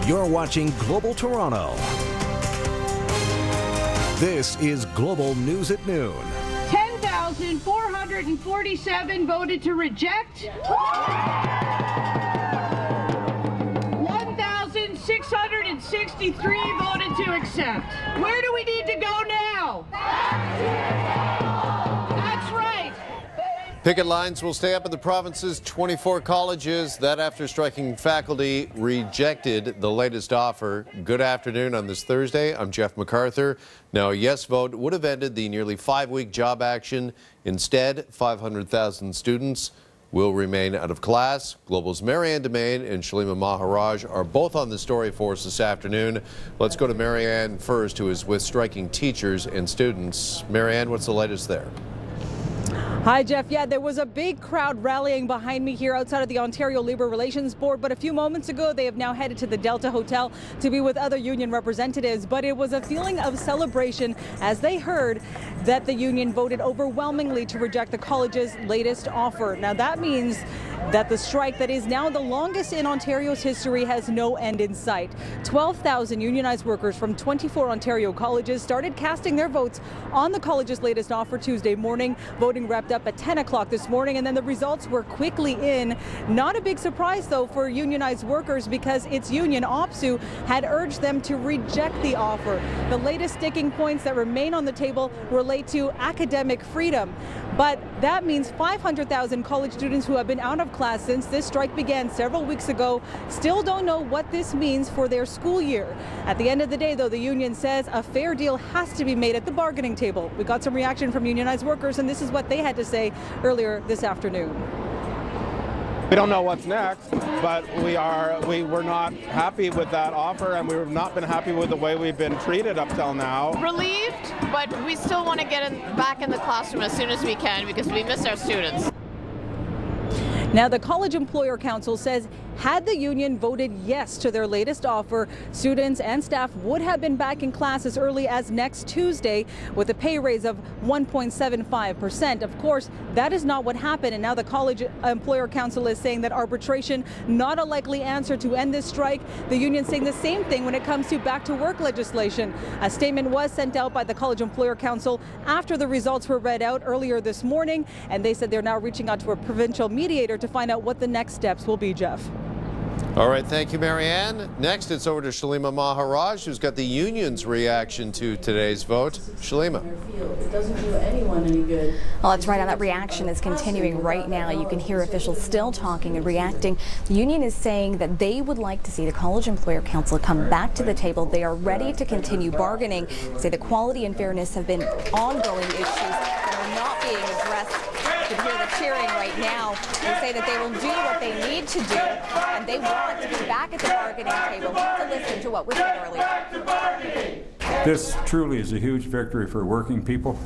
You're watching Global Toronto. This is Global News at Noon. 10,447 voted to reject. 1,663 voted to accept. Where do we need to go now? That's right. Picket lines will stay up in the province's 24 colleges. That after striking faculty rejected the latest offer. Good afternoon on this Thursday. I'm Jeff MacArthur. Now, a yes vote would have ended the nearly 5-week job action. Instead, 500,000 students will remain out of class. Global's Marianne Demain and Shalima Maharaj are both on the story for us this afternoon. Let's go to Marianne first, who is with striking teachers and students. Marianne, what's the latest there? Hi, Jeff. Yeah, there was a big crowd rallying behind me here outside of the Ontario Labour Relations Board, but a few moments ago they have now headed to the Delta Hotel to be with other union representatives. But it was a feeling of celebration as they heard that the union voted overwhelmingly to reject the college's latest offer. Now that means that the strike that is now the longest in Ontario's history has no end in sight. 12,000 unionized workers from 24 Ontario colleges started casting their votes on the college's latest offer Tuesday morning. Voting wrapped up at 10 o'clock this morning, and then the results were quickly in. Not a big surprise, though, for unionized workers because its union, OPSEU, had urged them to reject the offer. The latest sticking points that remain on the table relate to academic freedom. But that means 500,000 college students who have been out of class since this strike began several weeks ago still don't know what this means for their school year. At the end of the day, though, the union says a fair deal has to be made at the bargaining table. We got some reaction from unionized workers, and this is what they had to say earlier this afternoon. We don't know what's next, but we're not happy with that offer, and we've not been happy with the way we've been treated up till now. Relieved, but we still want to get back in the classroom as soon as we can because we miss our students. Now, the College Employer Council says had the union voted yes to their latest offer, students and staff would have been back in class as early as next Tuesday with a pay raise of 1.75%. Of course, that is not what happened, and now the College Employer Council is saying that arbitration not a likely answer to end this strike. The union saying the same thing when it comes to back-to-work legislation. A statement was sent out by the College Employer Council after the results were read out earlier this morning, and they said they're now reaching out to a provincial mediator to find out what the next steps will be, Jeff. All right, thank you, Marianne. Next, it's over to Shalima Maharaj, who's got the union's reaction to today's vote. Shalima. It doesn't do anyone any good. Well, that's right. That reaction is continuing right now. You can hear officials still talking and reacting. The union is saying that they would like to see the College Employer Council come back to the table. They are ready to continue bargaining. They say the quality and fairness have been ongoing issues that are not being addressed. You can hear the cheering right now. They say that they will do what they need to do, and they want to be back at the bargaining table to listen to what was said earlier. This truly is a huge victory for working people.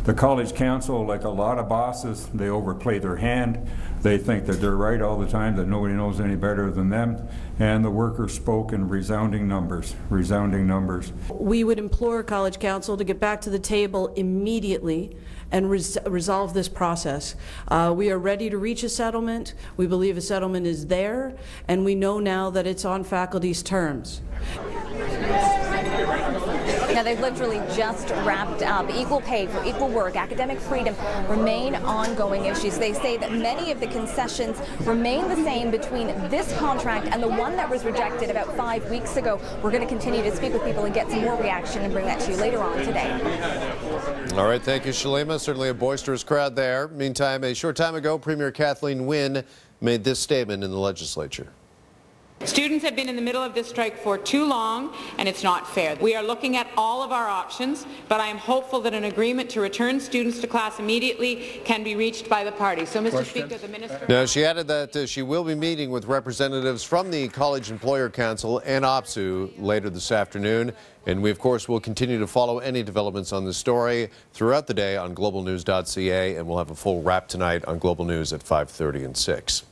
The College Council, like a lot of bosses, they overplay their hand. They think that they're right all the time, that nobody knows any better than them. And the workers spoke in resounding numbers, resounding numbers. We would implore College Council to get back to the table immediately and resolve this process. We are ready to reach a settlement. We believe a settlement is there, and we know now that it's on faculty's terms. Now, they've literally just wrapped up. Equal pay for equal work, academic freedom remain ongoing issues. They say that many of the concessions remain the same between this contract and the one that was rejected about 5 weeks ago. We're going to continue to speak with people and get some more reaction and bring that to you later on today. All right, thank you, Shalima. Certainly a boisterous crowd there. Meantime, a short time ago, Premier Kathleen Wynne made this statement in the legislature. Students have been in the middle of this strike for too long, and it's not fair. We are looking at all of our options, but I am hopeful that an agreement to return students to class immediately can be reached by the party. So, Mr. Speaker, the Minister... Now, she added that she will be meeting with representatives from the College Employer Council and OPSEU later this afternoon, and we, of course, will continue to follow any developments on this story throughout the day on globalnews.ca, and we'll have a full wrap tonight on Global News at 5:30 and 6.